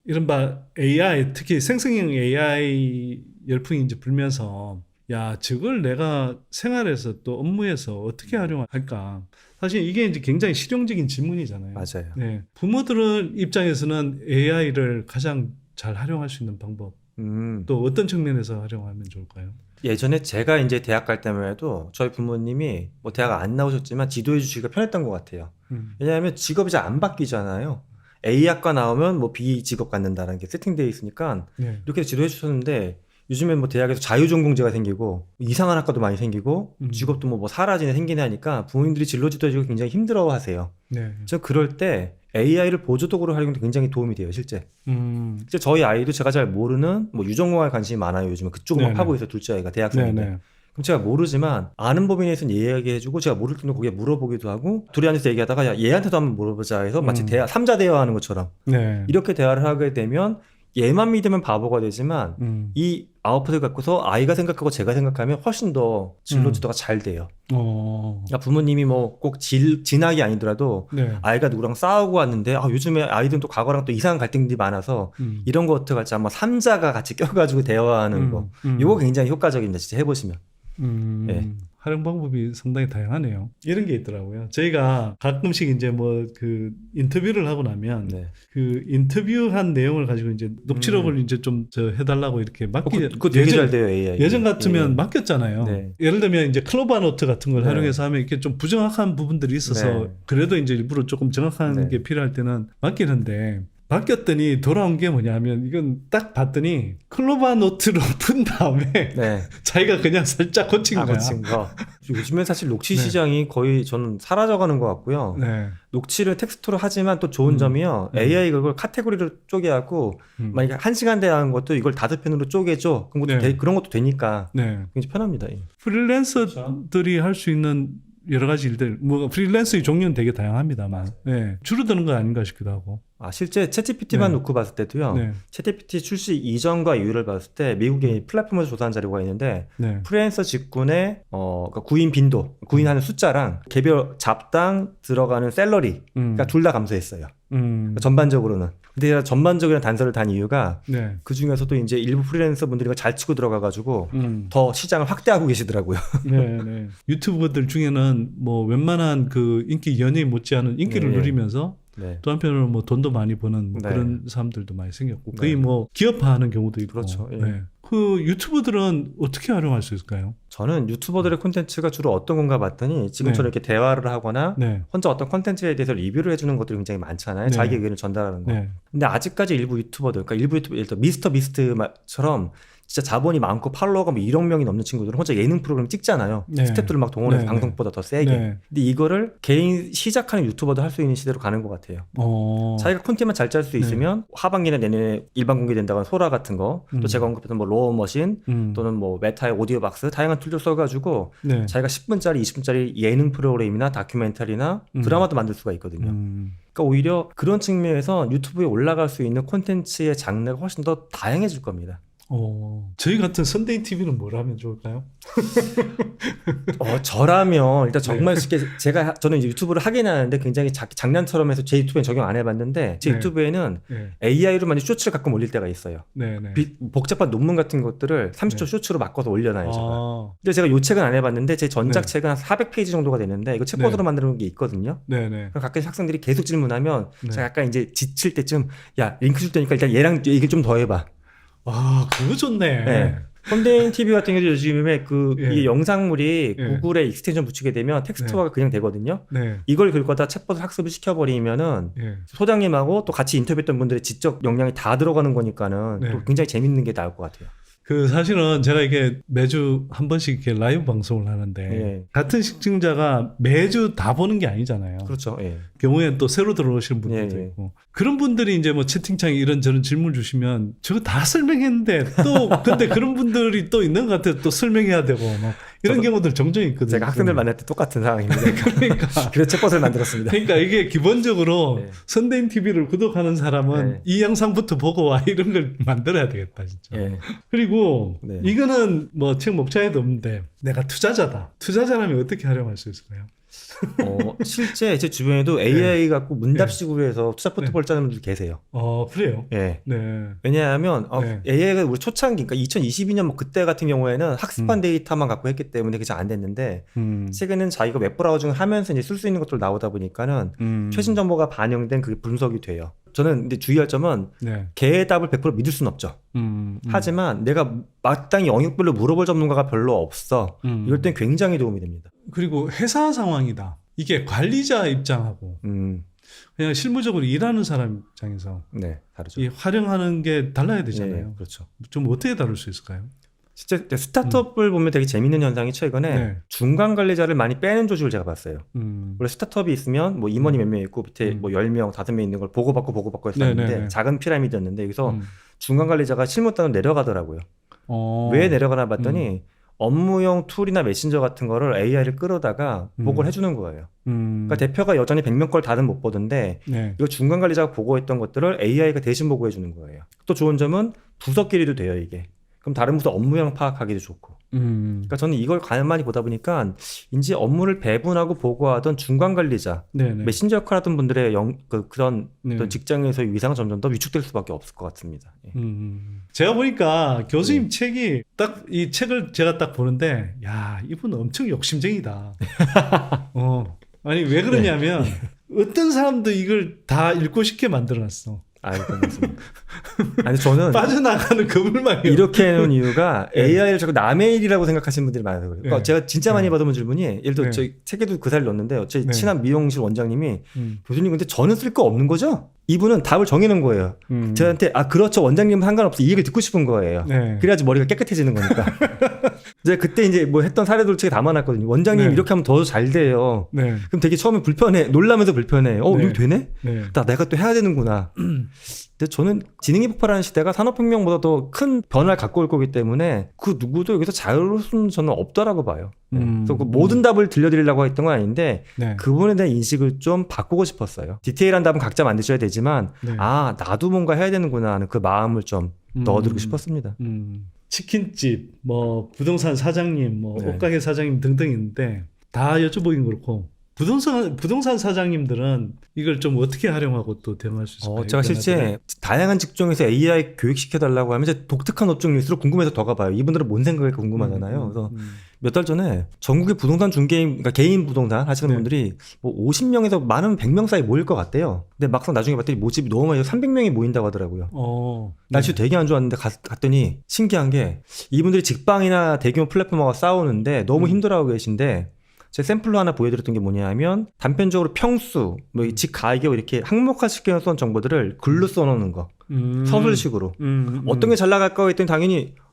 이른바 AI, 특히 생성형 AI 열풍이 이제 불면서 야, 저걸 내가 생활에서 또 업무에서 어떻게 활용할까? 사실 이게 이제 굉장히 실용적인 질문이잖아요. 맞아요. 네. 부모들 입장에서는 AI를 가장 잘 활용할 수 있는 방법, 또 어떤 측면에서 활용하면 좋을까요? 예전에 제가 이제 대학 갈 때만 해도 저희 부모님이 뭐 대학 안 나오셨지만 지도해 주시기가 편했던 것 같아요. 왜냐하면 직업이 잘 안 바뀌잖아요. A학과 나오면 뭐 B 직업 갖는다는 게 세팅되어 있으니까 네. 이렇게 지도해 주셨는데 요즘엔 뭐 대학에서 자유전공제가 생기고 이상한 학과도 많이 생기고 직업도 뭐 사라지네 생기네 하니까 부모님들이 진로 지도해주고 굉장히 힘들어 하세요. 네. 저 그럴 때 AI를 보조도구로 활용도 굉장히 도움이 돼요, 실제. 실제 저희 아이도 제가 잘 모르는 뭐 유전공학에 관심이 많아요. 요즘은 그쪽만 네네. 하고 있어요, 둘째 아이가 대학생인데. 네네. 그럼 제가 모르지만 아는 범위에 대해서는 얘기해주고 제가 모를 때는 거기에 물어보기도 하고 둘이 앉아서 얘기하다가 야, 얘한테도 한번 물어보자 해서 마치 삼자 대화하는 것처럼 네. 이렇게 대화를 하게 되면 얘만 믿으면 바보가 되지만 이 아웃풋을 갖고서 아이가 생각하고 제가 생각하면 훨씬 더 진로 지도가 잘 돼요. 그러니까 부모님이 뭐 꼭 진학이 아니더라도 네. 아이가 누구랑 싸우고 왔는데 요즘에 아이들은 또 과거랑 또 이상한 갈등들이 많아서 이런 것들 같이 한번 삼자가 같이 껴가지고 대화하는 거 이거 굉장히 효과적입니다. 진짜 해보시면. 네. 활용 방법이 상당히 다양하네요. 이런 게 있더라고요. 저희가 가끔씩 이제 뭐 그 인터뷰를 하고 나면 네. 그 인터뷰한 내용을 가지고 이제 녹취록을 이제 좀 해달라고 이렇게 그거 되게 잘 돼요, AI. 예전 같으면 예. 맡겼잖아요. 네. 예를 들면 이제 클로바 노트 같은 걸 네. 활용해서 하면 이렇게 좀 부정확한 부분들이 있어서 네. 그래도 이제 일부러 조금 정확한 네. 게 필요할 때는 맡기는데 바뀌었더니 돌아온 게 뭐냐면 이건 딱 봤더니 클로바 노트로 푼 다음에 네. 자기가 그냥 살짝 고친 거야. 고친 거. 요즘엔 사실 녹취 네. 시장이 거의 저는 사라져가는 것 같고요. 네. 녹취를 텍스트로 하지만 또 좋은 점이요. AI가 그걸 카테고리로 쪼개하고 만약에 1시간 대화한 것도 이걸 5편으로 쪼개줘. 그런 것도, 네. 그런 것도 되니까 네. 굉장히 편합니다. 예. 프리랜서들이 할 수 있는 여러 가지 일들, 뭐 프리랜서의 종류는 되게 다양합니다만, 네. 줄어드는 거 아닌가 싶기도 하고. 실제 챗GPT만 네. 놓고 봤을 때도요. 네. 챗GPT 출시 이전과 이후를 봤을 때 미국의 플랫폼에서 조사한 자료가 있는데 네. 프리랜서 직군의 그러니까 구인 빈도, 구인하는 숫자랑 개별 잡당 들어가는 샐러리, 그러니까 둘 다 감소했어요. 그러니까 전반적으로는. 근데 전반적인 단서를 단 이유가 네. 그 중에서도 이제 일부 프리랜서 분들이 이걸 잘 치고 들어가가지고 더 시장을 확대하고 계시더라고요. 네, 네. 유튜버들 중에는 뭐 웬만한 그 인기 연예인 못지않은 인기를 네. 누리면서 네. 또 한편으로 뭐 돈도 많이 버는 네. 그런 사람들도 많이 생겼고 거의 네. 뭐 기업화하는 경우도 있고. 그렇죠. 예. 네. 그 유튜버들은 어떻게 활용할 수 있을까요? 저는 유튜버들의 콘텐츠가 주로 어떤 건가 봤더니 지금처럼 네. 이렇게 대화를 하거나 네. 혼자 어떤 콘텐츠에 대해서 리뷰를 해주는 것들이 굉장히 많잖아요. 네. 자기 의견을 전달하는 거. 네. 근데 아직까지 일부 유튜버들, 그러니까 일부 유튜버, 예를 들어 미스터 비스트처럼 진짜 자본이 많고 팔로워가 뭐 1억 명이 넘는 친구들은 혼자 예능 프로그램 찍잖아요. 네. 스태프들을 막 동원해서 네. 방송보다 더 세게. 네. 근데 이거를 개인 시작하는 유튜버도 할 수 있는 시대로 가는 것 같아요. 자기가 콘텐츠만 잘 짤 수 있으면 하반기나 내년에 일반 공개된다거나 소라 같은 거, 또 제가 언급했던 뭐 로어 머신 또는 뭐 메타의 오디오 박스 다양한 툴들 써가지고 네. 자기가 10분짜리, 20분짜리 예능 프로그램이나 다큐멘터리나 드라마도 만들 수가 있거든요. 그러니까 오히려 그런 측면에서 유튜브에 올라갈 수 있는 콘텐츠의 장르가 훨씬 더 다양해질 겁니다. 저희 같은 선데이 TV는 뭘 하면 좋을까요? 저라면 일단 정말 쉽게 저는 이제 유튜브를 하긴 하는데 굉장히 장난처럼 해서 제 유튜브에 적용 안 해봤는데 제 네. 유튜브에는 네. AI로 만든 쇼츠를 가끔 올릴 때가 있어요. 네. 네. 복잡한 논문 같은 것들을 30초 네. 쇼츠로 바꿔서 올려놔요. 제가. 근데 제가 요 책은 안 해봤는데 제 전작 네. 책은 한 400페이지 정도가 되는데 이거 책보드로 네. 만드는 게 있거든요. 네네. 그럼 가끔 학생들이 계속 질문하면 네. 제가 약간 이제 지칠 때쯤 야 링크 줄 테니까 일단 얘랑 얘기 좀 더 해봐. 그거 좋네. 네. 펀데인 TV 같은 경우도 요즘에 예. 이 영상물이 예. 구글에 익스텐션 붙이게 되면 텍스트화가 그냥 되거든요. 네. 이걸 긁어다 챗봇을 학습을 시켜버리면은 예. 소장님하고 또 같이 인터뷰했던 분들의 지적 역량이 다 들어가는 거니까는 네. 또 굉장히 재밌는 게 나올 것 같아요. 사실은 제가 이게 매주 한 번씩 이렇게 라이브 방송을 하는데 예. 같은 시청자가 매주 다 보는 게 아니잖아요. 그렇죠. 예. 경우엔 또 새로 들어오시는 분들도 예. 있고 그런 분들이 이제 뭐 채팅창에 이런저런 질문 주시면 저거 다 설명했는데 또 근데 그런 분들이 또 있는 것 같아요. 또 설명해야 되고 막 이런 경우들 종종 있거든요. 제가 학생들 만날 때 똑같은 상황입니다. 그러니까 그래서 챗봇을 만들었습니다. 그러니까 이게 기본적으로 네. 선대인 TV를 구독하는 사람은 네. 이 영상부터 보고 와 이런 걸 만들어야 되겠다 진짜. 예. 그리고 네. 이거는 뭐 책 목차에도 없는데 내가 투자자다. 투자자라면 어떻게 활용할 수 있을까요? 실제 제 주변에도 AI 갖고 문답식으로 해서 투자 포트폴리오 짜는 분들 계세요. 그래요? 예. 네. 왜냐하면 네. AI가 우리 초창기, 그러니까 2022년 뭐 그때 같은 경우에는 학습한 데이터만 갖고 했기 때문에 그게 잘 안 됐는데 최근에는 자기가 웹브라우징을 하면서 이제 쓸 수 있는 것들 나오다 보니까는 최신 정보가 반영된 그게 분석이 돼요. 저는 근데 주의할 점은 네. 걔의 답을 100% 믿을 수는 없죠. 하지만 내가 마땅히 영역별로 물어볼 전문가가 별로 없어. 이럴 땐 굉장히 도움이 됩니다. 그리고 회사 상황이다. 이게 관리자 입장하고 그냥 실무적으로 일하는 사람 입장에서 네, 다르죠. 이 활용하는 게 달라야 되잖아요. 네, 그렇죠. 좀 어떻게 다룰 수 있을까요? 실제 스타트업을 보면 되게 재밌는 현상이 최근에 네. 중간 관리자를 많이 빼는 조직을 제가 봤어요. 음. 원래 스타트업이 있으면 뭐 임원이 몇 명 있고 밑에 뭐 10명, 5명 있는 걸 보고받고 했었는데 네네네. 작은 피라미드였는데 여기서 중간 관리자가 실무단으로 내려가더라고요. 어. 왜 내려가나 봤더니 업무용 툴이나 메신저 같은 거를 AI를 끌어다가 보고를 해주는 거예요. 그러니까 대표가 여전히 100명 걸 다는 못 보던데 네. 이거 중간 관리자가 보고했던 것들을 AI가 대신 보고해 주는 거예요. 또 좋은 점은 부서끼리도 돼요, 이게. 그럼 다른 부서 업무량 파악하기도 좋고. 그러니까 저는 이걸 가만히 보다 보니까 이제 업무를 배분하고 보고하던 중간 관리자, 네네. 메신저 역할하던 분들의 그런 네. 어떤 직장에서의 위상은 점점 더 위축될 수밖에 없을 것 같습니다. 예. 제가 보니까 교수님 책이 딱 이 책을 제가 딱 보는데 야 이분 엄청 욕심쟁이다. 아니 왜 그러냐면 어떤 사람도 이걸 다 읽고 싶게 만들어놨어. 그렇습니다. 아니 저는 빠져나가는 그물망이 이렇게 해놓은 이유가 네. AI를 자꾸 남의 일이라고 생각하시는 분들이 많아서 그래요. 그러니까 네. 제가 진짜 많이 네. 받아본 질문이 예를 들어 네. 저희 책에도 그 사례를 넣었는데 제 네. 친한 미용실 원장님이 교수님 근데 저는 쓸 거 없는 거죠? 이분은 답을 정해놓은 거예요. 저한테 그렇죠 원장님은 상관없어 이 얘기를 듣고 싶은 거예요. 네. 그래야지 머리가 깨끗해지는 거니까. 이제 그때 이제 뭐 했던 사례들 책에 담아놨거든요. 원장님 네. 이렇게 하면 더 잘 돼요. 네. 그럼 되게 처음에 불편해 놀라면서 불편해. 네. 이거 되네? 네. 내가 또 해야 되는구나. 근데 저는 지능이 폭발하는 시대가 산업혁명보다 더 큰 변화를 갖고 올 거기 때문에 그 누구도 여기서 자유로울 수는 저는 없다라고 봐요. 그래서 그 모든 답을 들려드리려고 했던 건 아닌데 네. 그분에 대한 인식을 좀 바꾸고 싶었어요. 디테일한 답은 각자 만드셔야 되지만 네. 나도 뭔가 해야 되는구나 하는 그 마음을 좀 넣어드리고 싶었습니다. 치킨집, 뭐 부동산 사장님, 뭐 네. 옷가게 사장님 등등 있는데 다 여쭤보긴 그렇고 부동산 사장님들은 이걸 좀 어떻게 활용하고 또 대응할 수 있을까요? 제가 실제 다양한 직종에서 AI 교육시켜달라고 하면 이제 독특한 업종일수록 궁금해서 더 가봐요. 이분들은 뭔 생각일까 궁금하잖아요. 그래서 몇 달 전에 전국의 부동산 중개인, 그러니까 개인 부동산 하시는 네. 분들이 뭐 50명에서 많으면 100명 사이 모일 것 같대요. 근데 막상 나중에 봤더니 모집이 너무 많이 300명이 모인다고 하더라고요. 날씨 되게 안 좋았는데 갔더니 신기한 게 이분들이 직방이나 대규모 플랫폼하고 싸우는데 너무 힘들어하고 계신데 제 샘플로 하나 보여드렸던 게 뭐냐면 단편적으로 평수, 뭐 집 가격 이렇게 항목화시켜서 정보들을 글로 써놓는 거, 서술식으로. 어떤 게 잘 나갈까 했더니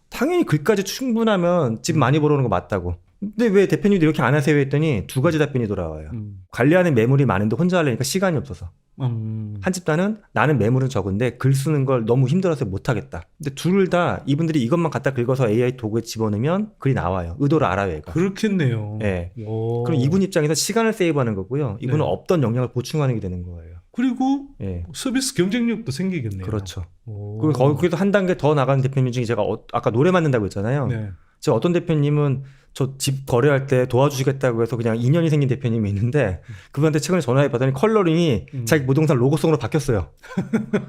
당연히 글까지 충분하면 집 많이 벌어오는 거 맞다고. 근데 왜 대표님도 이렇게 안 하세요 했더니 두 가지 답변이 돌아와요. 관리하는 매물이 많은데 혼자 하려니까 시간이 없어서. 한 집단은 나는 매물은 적은데 글 쓰는 걸 너무 힘들어서 못하겠다. 근데 둘 다 이분들이 이것만 갖다 긁어서 AI 도구에 집어넣으면 글이 나와요. 의도를 알아요, 얘가. 그렇겠네요. 네. 그럼 이분 입장에서 시간을 세이브하는 거고요. 이분은 네. 없던 역량을 보충하는 게 되는 거예요. 그리고 예. 서비스 경쟁력도 생기겠네요. 그렇죠. 오. 그리고 거기서 한 단계 더 나가는 대표님 중에 제가 아까 노래 만든다고 했잖아요. 네. 제가 어떤 대표님은 저 집 거래할 때 도와주시겠다고 해서 그냥 인연이 생긴 대표님이 있는데 그분한테 최근에 전화해 봤더니 컬러링이 자기 부동산 로고송으로 바뀌었어요.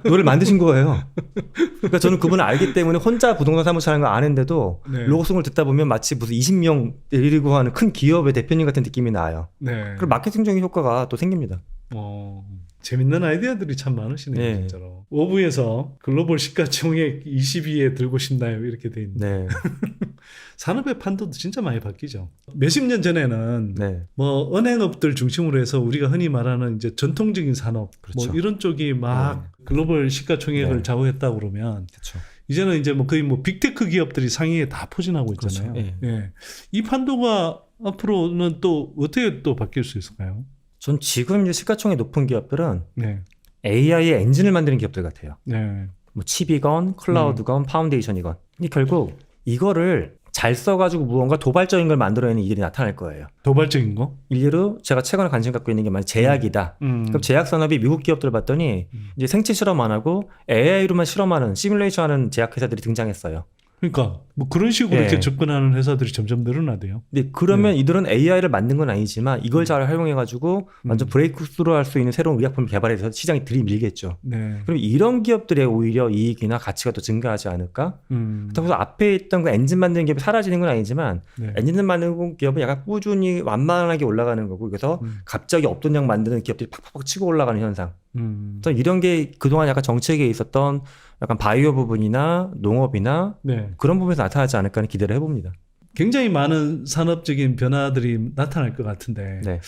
노래를 만드신 거예요. 그러니까 저는 그분을 알기 때문에 혼자 부동산 사무실 하는 거 아는데도 네. 로고송을 듣다 보면 마치 무슨 20명 데리고 하는 큰 기업의 대표님 같은 느낌이 나요. 네. 그리고 마케팅적인 효과가 또 생깁니다. 재밌는 아이디어들이 참 많으시네요. 네. 진짜로. 오부에서 글로벌 시가총액 20위에 들고 싶나요? 이렇게 돼 있는데 네. 산업의 판도도 진짜 많이 바뀌죠. 몇십 년 전에는 네. 뭐 은행업들 중심으로 해서 우리가 흔히 말하는 이제 전통적인 산업 그렇죠. 뭐 이런 쪽이 막 글로벌 시가총액을 네. 좌우했다 그러면 그렇죠. 이제는 이제 뭐 거의 뭐 빅테크 기업들이 상위에 다 포진하고 있잖아요. 그렇죠. 예. 이 판도가 앞으로는 또 어떻게 또 바뀔 수 있을까요? 전 지금 이제 시가총액 높은 기업들은 네. AI의 엔진을 만드는 기업들 같아요. 네. 뭐 칩이건 클라우드건 파운데이션이건. 근데 결국 이거를 잘 써가지고 무언가 도발적인 걸 만들어내는 일이 나타날 거예요. 도발적인 거? 일례로 제가 최근에 관심 갖고 있는 게 만약 제약이다. 그럼 제약 산업이 미국 기업들 봤더니 이제 생체 실험 안 하고 AI로만 실험하는 시뮬레이션하는 제약 회사들이 등장했어요. 그러니까 뭐 그런 식으로 예. 이렇게 접근하는 회사들이 점점 늘어나대요. 근데 그러면 이들은 AI를 만든 건 아니지만 이걸 잘 활용해가지고 완전 브레이크스루 할 수 있는 새로운 의약품을 개발해서 시장에 들이밀겠죠. 네. 그럼 이런 기업들의 오히려 이익이나 가치가 더 증가하지 않을까? 그래서 앞에 있던 그 엔진 만드는 기업이 사라지는 건 아니지만 네. 엔진 만드는 기업은 약간 꾸준히 완만하게 올라가는 거고 그래서 갑자기 없던 양 만드는 기업들이 팍팍 치고 올라가는 현상. 그래서 이런 게 그동안 약간 정책에 있었던 약간 바이오 부분이나 농업이나 네. 그런 부분에서 나타나지 않을까 하는 기대를 해봅니다. 굉장히 많은 산업적인 변화들이 나타날 것 같은데 네.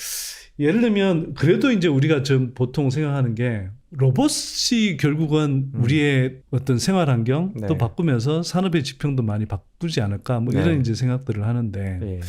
예를 들면 그래도 이제 우리가 좀 보통 생각하는 게 로봇이 결국은 우리의 어떤 생활 환경 네. 또 바꾸면서 산업의 지평도 많이 바꾸지 않을까 뭐 네. 이런 이제 생각들을 하는데 예.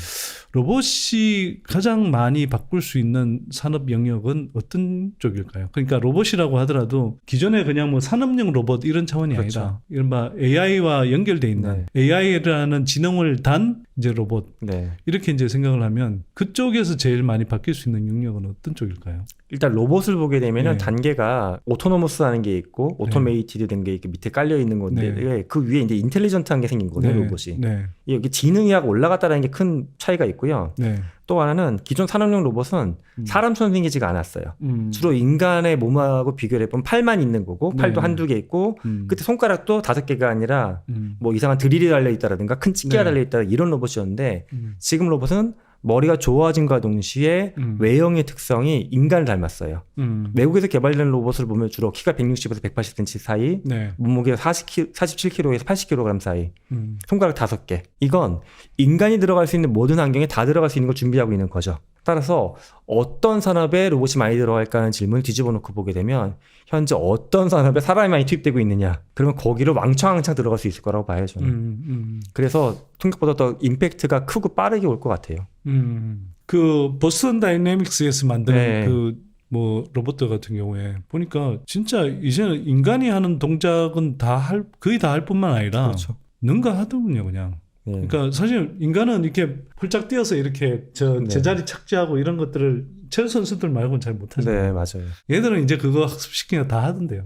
로봇이 가장 많이 바꿀 수 있는 산업 영역은 어떤 쪽일까요? 그러니까 로봇이라고 하더라도 기존에 그냥 뭐 산업용 로봇 이런 차원이 그렇죠. 아니라 이른바 AI와 연결돼 있는 AI라는 지능을 단 이제 로봇 네. 이렇게 이제 생각을 하면 그쪽에서 제일 많이 바뀔 수 있는 영역은 어떤 쪽일까요? 일단 로봇을 보게 되면은 네. 단계가 오토노머스하는 게 있고 오토메이티드 된 게 밑에 깔려 있는 건데 네. 그 위에 이제 인텔리전트한 게 생긴 거거든요, 로봇이. 네. 여기 지능이 하고 올라갔다는 게 큰 차이가 있고요. 네. 또 하나는 기존 산업용 로봇은 사람처럼 생기지가 않았어요. 주로 인간의 몸하고 비교를 해보면 팔만 있는 거고 팔도 네. 한두 개 있고 그때 손가락도 5개가 아니라 뭐 이상한 드릴이 달려있다라든가 큰 집게가 네. 달려있다 이런 로봇이었는데 지금 로봇은 머리가 좋아진과 동시에 외형의 특성이 인간을 닮았어요. 외국에서 개발된 로봇을 보면 주로 키가 160에서 180cm 사이, 네. 몸무게가 47kg에서 80kg 사이, 손가락 5개. 이건 인간이 들어갈 수 있는 모든 환경에 다 들어갈 수 있는 걸 준비하고 있는 거죠. 따라서 어떤 산업에 로봇이 많이 들어갈까 하는 질문을 뒤집어 놓고 보게 되면 현재 어떤 산업에 사람이 많이 투입되고 있느냐. 그러면 거기로 왕창 들어갈 수 있을 거라고 봐요, 저는. 그래서 생각보다 더 임팩트가 크고 빠르게 올 것 같아요. 그 보스턴 다이내믹스에서 만든 네. 그 뭐 로봇들 같은 경우에 보니까 진짜 이제는 인간이 하는 동작은 거의 다 할 뿐만 아니라 그렇죠. 능가 하더군요, 그냥. 네. 그러니까 사실 인간은 이렇게 훌쩍 뛰어서 이렇게 네. 제자리 착지하고 이런 것들을 체육 선수들 말고는 잘 못하잖아요. 네, 맞아요. 얘들은 이제 그거 학습시키면 다 하던데요.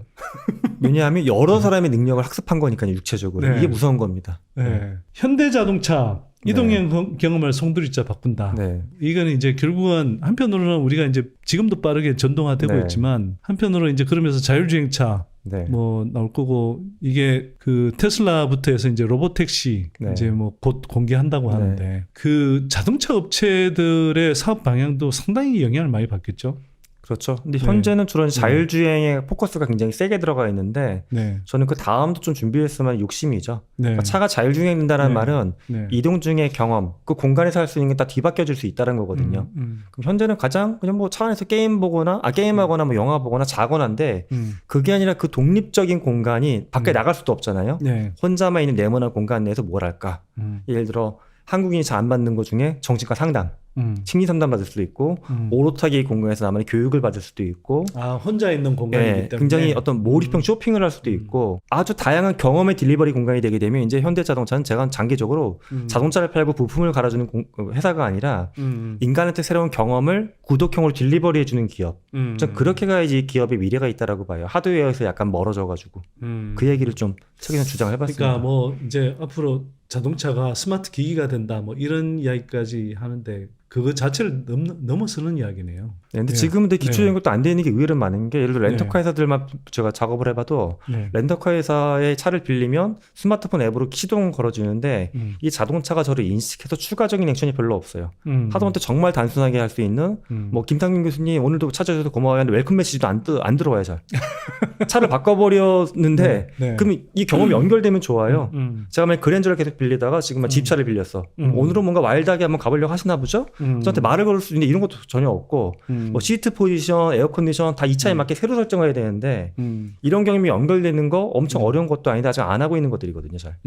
왜냐하면 여러 사람의 능력을 학습한 거니까요, 육체적으로. 네. 이게 무서운 겁니다. 네. 현대자동차 이동형 경험을 송두리째 바꾼다. 네. 이거는 이제 결국은 한편으로는 우리가 이제 지금도 빠르게 전동화되고 네. 있지만 한편으로 이제 그러면서 자율주행차 네. 뭐 나올 거고 이게 그 테슬라부터 해서 이제 로봇택시 네. 이제 뭐 곧 공개한다고 네. 하는데 그 자동차 업체들의 사업 방향도 상당히 영향을 많이 받겠죠. 그렇죠. 근데 네. 현재는 주로 자율주행에 포커스가 굉장히 세게 들어가 있는데 네. 저는 그 다음도 좀 준비했으면 욕심이죠. 네. 그러니까 차가 자율주행된다는 네. 말은 네. 이동 중의 경험, 그 공간에서 할 수 있는 게 다 뒤바뀌어질 수 있다는 거거든요. 그럼 현재는 가장 그냥 뭐 차 안에서 게임하거나 뭐 영화 보거나 자거나인데 그게 아니라 그 독립적인 공간이 밖에 나갈 수도 없잖아요. 네. 혼자만 있는 네모난 공간 내에서 뭘 할까? 예를 들어 한국인이 잘 안 받는 것 중에 정신과 상담, 심리 상담 받을 수도 있고 오롯하게 이 공간에서 나만의 교육을 받을 수도 있고 아 혼자 있는 공간이기 예, 때문에 굉장히 어떤 몰입형 쇼핑을 할 수도 있고 아주 다양한 경험의 딜리버리 공간이 되게 되면 이제 현대자동차는 제가 장기적으로 자동차를 팔고 부품을 갈아주는 회사가 아니라 인간한테 새로운 경험을 구독형으로 딜리버리해주는 기업. 전 그렇게 가야지 기업의 미래가 있다라고 봐요. 하드웨어에서 약간 멀어져가지고 그 얘기를 좀 책에서 주장을 해봤습니다. 그러니까 뭐 이제 앞으로 자동차가 스마트 기기가 된다 뭐 이런 이야기까지 하는데 그거 자체를 넘어서는 이야기네요. 네, 근데 네. 지금은 근데 기초 연구도 안 되는 게 의외로 많은 게 예를 들어 렌터카 네. 회사들만 제가 작업을 해봐도 네. 렌터카 회사의 차를 빌리면 스마트폰 앱으로 시동을 걸어주는데 이 자동차가 저를 인식해서 추가적인 액션이 별로 없어요. 하다못해 정말 단순하게 할 수 있는 뭐 김상균 교수님 오늘도 찾아주셔서 고마워요 하는데 웰컴 메시지도 안 들어와요 잘. 차를 바꿔버렸는데 네. 그럼 이 경험이 연결되면 좋아요. 제가 만약 그랜저를 계속 빌리다가 지금 집차를 빌렸어. 오늘은 뭔가 와일드하게 한번 가보려고 하시나 보죠? 저한테 말을 걸을 수 있는데 이런 것도 전혀 없고 뭐 시트 포지션, 에어 컨디션 다 이 차에 맞게 새로 설정해야 되는데 이런 경험이 연결되는 거 엄청 어려운 것도 아닌데 아직 안 하고 있는 것들이거든요, 잘.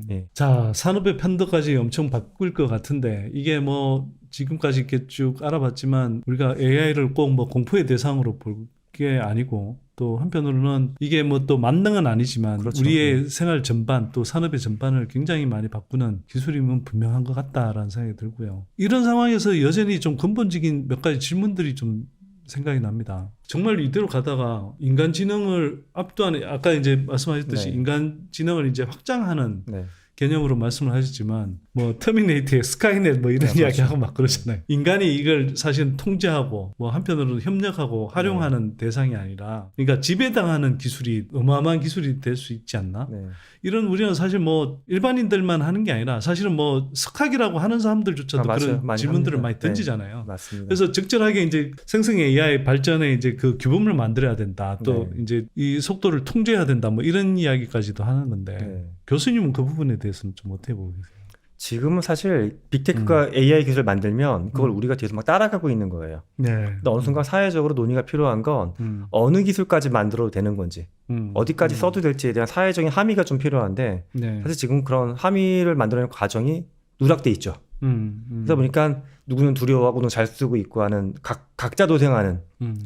예. 자, 산업의 편도까지 엄청 바꿀 것 같은데 이게 뭐 지금까지 이렇게 쭉 알아봤지만 우리가 AI를 꼭 뭐 공포의 대상으로 볼 게 아니고 또 한편으로는 이게 뭐 또 만능은 아니지만 그렇죠. 우리의 생활 전반 또 산업의 전반을 굉장히 많이 바꾸는 기술임은 분명한 것 같다라는 생각이 들고요. 이런 상황에서 여전히 좀 근본적인 몇 가지 질문들이 좀 생각이 납니다. 정말 이대로 가다가 인간 지능을 압도하는 아까 이제 말씀하셨듯이 네. 인간 지능을 이제 확장하는 네. 개념으로 말씀을 하셨지만 뭐 터미네이터의 스카이넷 뭐 이런 네, 이야기하고 막 그러잖아요. 인간이 이걸 사실은 통제하고 뭐 한편으로는 협력하고 활용하는 대상이 아니라 그러니까 지배당하는 기술이 어마어마한 기술이 될 수 있지 않나? 네. 이런 우리는 사실 뭐 일반인들만 하는 게 아니라 사실은 뭐 스카기라고 하는 사람들조차도 맞아요. 그런 많이 질문들을 합니다. 많이 네. 던지잖아요. 맞습니다. 그래서 적절하게 이제 생성 AI 발전에 이제 그 규범을 만들어야 된다. 또 네. 이제 이 속도를 통제해야 된다. 뭐 이런 이야기까지도 하는 건데 네. 교수님은 그 부분에 대해서는 좀 어떻게 보고 계세요? 지금은 사실 빅테크가 AI 기술을 만들면 그걸 우리가 뒤에서 막 따라가고 있는 거예요. 네. 근데 어느 순간 사회적으로 논의가 필요한 건 어느 기술까지 만들어도 되는 건지 어디까지 써도 될지에 대한 사회적인 함의가 좀 필요한데 네. 사실 지금 그런 함의를 만들어내는 과정이 누락돼 있죠. 그러다 보니까 누구는 두려워하고 누구는 잘 쓰고 있고 하는 각자 도생하는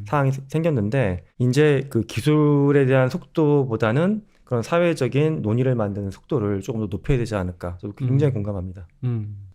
상황이 생겼는데 이제 그 기술에 대한 속도보다는 그런 사회적인 논의를 만드는 속도를 조금 더 높여야 되지 않을까. 저도 굉장히 공감합니다.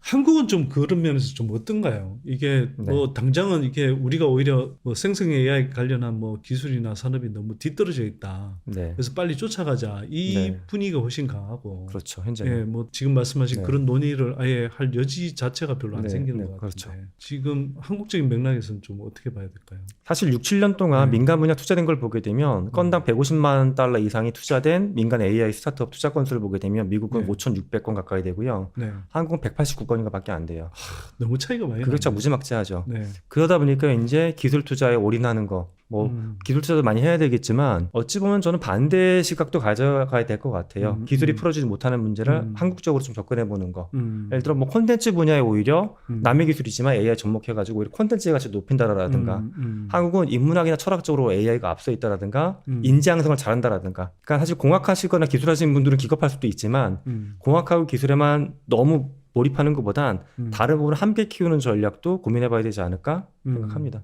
한국은 좀 그런 면에서 좀 어떤가요? 이게 뭐 당장은 이게 우리가 오히려 뭐 생성 AI 관련한 뭐 기술이나 산업이 너무 뒤떨어져 있다. 네. 그래서 빨리 쫓아가자. 이 네. 분위기가 훨씬 강하고. 그렇죠. 현재. 예, 뭐 지금 말씀하신 네. 그런 논의를 아예 할 여지 자체가 별로 안 네, 생기는 네, 것 같은데. 그렇죠. 지금 한국적인 맥락에서는 좀 어떻게 봐야 될까요? 사실 6, 7년 동안 민간 분야 투자된 걸 보게 되면 건당 150만 달러 이상이 투자된 민간 AI 스타트업 투자 건수를 보게 되면 미국은 5,600건 가까이 되고요. 네. 한국은 189건인가 밖에 안 돼요. 너무 차이가 많이 그게 참 나네요. 무지막지하죠. 네. 그러다 보니까 이제 기술 투자에 올인하는 거, 뭐 기술 투자도 많이 해야 되겠지만 어찌 보면 저는 반대 시각도 가져가야 될 것 같아요. 기술이 풀어주지 못하는 문제를 한국적으로 좀 접근해 보는 거. 예를 들어 뭐 콘텐츠 분야에 오히려 남의 기술이지만 AI 접목해가지고 오히려 콘텐츠의 가치를 높인다라든가 한국은 인문학이나 철학적으로 AI가 앞서 있다라든가 인지 양성을 잘한다라든가. 그러니까 사실 공학하시거나 기술하시는 분들은 기겁할 수도 있지만 공학하고 기술에만 너무 몰입하는 것보단 다른 부분을 함께 키우는 전략도 고민해봐야 되지 않을까 생각합니다.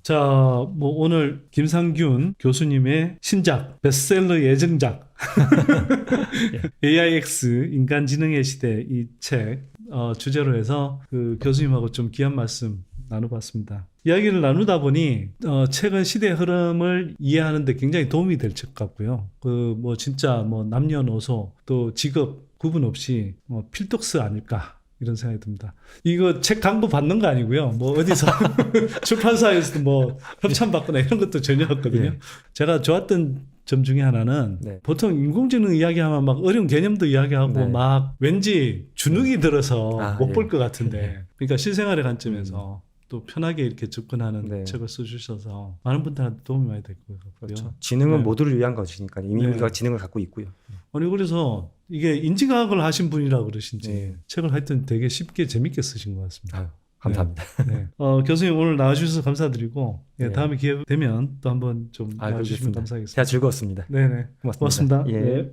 자, 뭐 오늘 김상균 교수님의 신작, 베스트셀러 예정작 AIX 인간지능의 시대 이 책 주제로 해서 그 교수님하고 좀 귀한 말씀 나눠봤습니다. 이야기를 나누다 보니 최근 시대의 흐름을 이해하는 데 굉장히 도움이 될 것 같고요. 그 뭐 진짜 뭐 남녀노소 또 직업 구분 없이 필독스 아닐까 이런 생각이 듭니다. 이거 책 광고 받는 거 아니고요. 뭐 어디서 출판사에서 뭐 협찬 받거나 이런 것도 전혀 없거든요. 예. 제가 좋았던 점 중에 하나는 보통 인공지능 이야기하면 막 어려운 개념도 이야기하고 막 왠지 주눅이 들어서 못 볼 것 같은데 그러니까 실생활의 관점에서 또 편하게 이렇게 접근하는 책을 써주셔서 많은 분들한테 도움이 많이 될 것 같고요. 그렇죠. 지능은 모두를 위한 것이니까 이미 우리가 지능을 갖고 있고요. 아니 그래서 이게 인지과학을 하신 분이라 그러신지 책을 하여튼 되게 쉽게 재밌게 쓰신 것 같습니다. 아유, 감사합니다. 네. 교수님 오늘 나와주셔서 감사드리고 다음에 기회 되면 또 한번 좀 나와주시면 감사하겠습니다. 제가 즐거웠습니다. 네네. 고맙습니다. 고맙습니다. 예. 네.